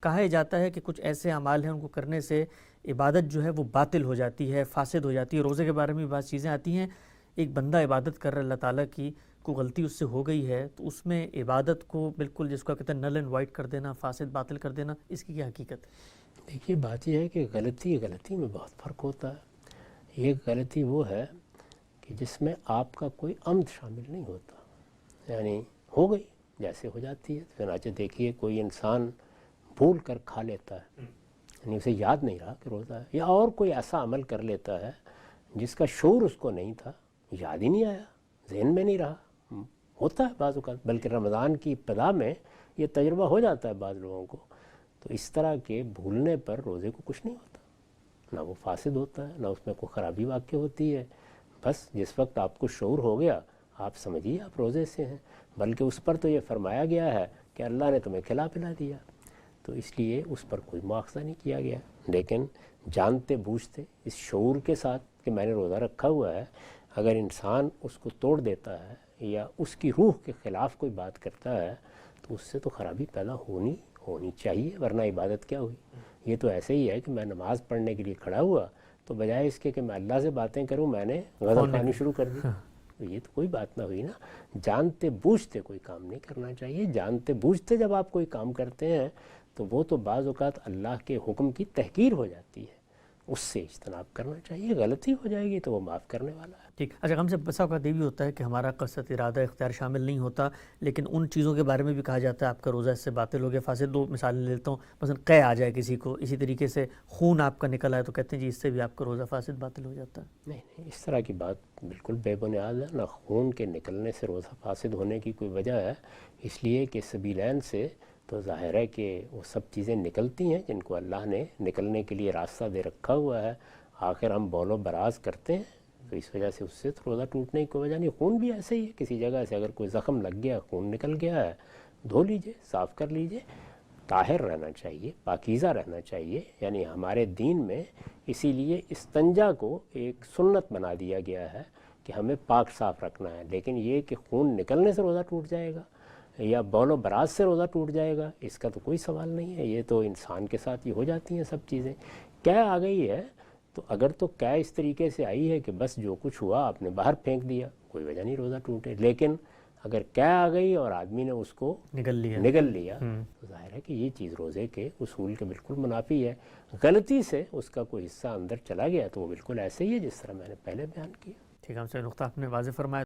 کہا جاتا ہے کہ کچھ ایسے اعمال ہیں ان کو کرنے سے عبادت جو ہے وہ باطل ہو جاتی ہے، فاسد ہو جاتی ہے۔ روزے کے بارے میں بھی بعض چیزیں آتی ہیں، ایک بندہ عبادت کر رہا ہے اللہ تعالیٰ کی، کوئی غلطی اس سے ہو گئی ہے تو اس میں عبادت کو بالکل جس کو کہتے ہیں نل اینڈ وائٹ کر دینا، فاسد باطل کر دینا، اس کی کیا حقیقت ہے؟ دیکھیے بات یہ ہے کہ غلطی میں بہت فرق ہوتا ہے۔ ایک غلطی وہ ہے کہ جس میں آپ کا کوئی عمد شامل نہیں ہوتا، یعنی ہو گئی جیسے ہو جاتی ہے۔ چنانچہ دیکھیے کوئی انسان بھول کر کھا لیتا ہے، یعنی اسے یاد نہیں رہا کہ روزہ ہے، یا اور کوئی ایسا عمل کر لیتا ہے جس کا شعور اس کو نہیں تھا، یاد ہی نہیں آیا، ذہن میں نہیں رہا، ہوتا ہے بعض اوقات، بلکہ رمضان کی ابتدا میں یہ تجربہ ہو جاتا ہے بعض لوگوں کو۔ تو اس طرح کے بھولنے پر روزے کو کچھ نہیں ہوتا، نہ وہ فاسد ہوتا ہے، نہ اس میں کوئی خرابی واقع ہوتی ہے۔ بس جس وقت آپ کو شعور ہو گیا آپ سمجھیے آپ روزے سے ہیں، بلکہ اس پر تو یہ فرمایا گیا ہے کہ اللہ نے تمہیں کھلا پلا دیا، تو اس لیے اس پر کوئی مواخذہ نہیں کیا گیا۔ لیکن جانتے بوجھتے اس شعور کے ساتھ کہ میں نے روزہ رکھا ہوا ہے، اگر انسان اس کو توڑ دیتا ہے یا اس کی روح کے خلاف کوئی بات کرتا ہے تو اس سے تو خرابی پیدا ہونی چاہیے، ورنہ عبادت کیا ہوئی؟ یہ تو ایسے ہی ہے کہ میں نماز پڑھنے کے لیے کھڑا ہوا تو بجائے اس کے کہ میں اللہ سے باتیں کروں میں نے غزل خوانی شروع کر دی، تو یہ تو کوئی بات نہ ہوئی نا۔ جانتے بوجھتے کوئی کام نہیں کرنا چاہیے۔ جانتے بوجھتے جب آپ کوئی کام کرتے ہیں تو وہ تو بعض اوقات اللہ کے حکم کی تحقیر ہو جاتی ہے، اس سے اجتناب کرنا چاہیے۔ غلطی ہو جائے گی تو وہ معاف کرنے والا ہے۔ ٹھیک، اچھا ہم سے بسا اوقات یہ بھی ہوتا ہے کہ ہمارا قصد ارادہ اختیار شامل نہیں ہوتا، لیکن ان چیزوں کے بارے میں بھی کہا جاتا ہے آپ کا روزہ اس سے باطل ہو گیا، فاسد۔ دو مثالیں لیتا ہوں، مثلا قے آ جائے کسی کو، اسی طریقے سے خون آپ کا نکل آئے تو کہتے ہیں جی اس سے بھی آپ کا روزہ فاسد باطل ہو جاتا ہے۔ نہیں، اس طرح کی بات بالکل بے بنیاد ہے، نہ خون کے نکلنے سے روزہ فاسد ہونے کی کوئی وجہ ہے، اس لیے کہ سبیلین سے تو ظاہر ہے کہ وہ سب چیزیں نکلتی ہیں جن کو اللہ نے نکلنے کے لیے راستہ دے رکھا ہوا ہے۔ آخر ہم بول و براز کرتے ہیں تو اس وجہ سے اس سے تو روزہ ٹوٹنے کی کوئی وجہ نہیں۔ خون بھی ایسے ہی ہے، کسی جگہ سے اگر کوئی زخم لگ گیا، خون نکل گیا ہے، دھو لیجئے، صاف کر لیجئے۔ طاہر رہنا چاہیے، پاکیزہ رہنا چاہیے، یعنی ہمارے دین میں اسی لیے استنجا کو ایک سنت بنا دیا گیا ہے کہ ہمیں پاک صاف رکھنا ہے۔ لیکن یہ کہ خون نکلنے سے روزہ ٹوٹ جائے گا یا بول و براز سے روزہ ٹوٹ جائے گا، اس کا تو کوئی سوال نہیں ہے۔ یہ تو انسان کے ساتھ یہ ہو جاتی ہیں سب چیزیں۔ کیا آ گئی ہے تو اگر تو کیا اس طریقے سے آئی ہے کہ بس جو کچھ ہوا آپ نے باہر پھینک دیا، کوئی وجہ نہیں روزہ ٹوٹے۔ لیکن اگر کیا آ گئی اور آدمی نے اس کو نگل لیا تو ظاہر ہے کہ یہ چیز روزے کے اصول کے بالکل منافی ہے۔ غلطی سے اس کا کوئی حصہ اندر چلا گیا تو وہ بالکل ایسے ہی ہے جس طرح میں نے پہلے بیان کیا۔ ٹھیک ہے، ہم سے نقطہ آپ نے واضح فرمایا۔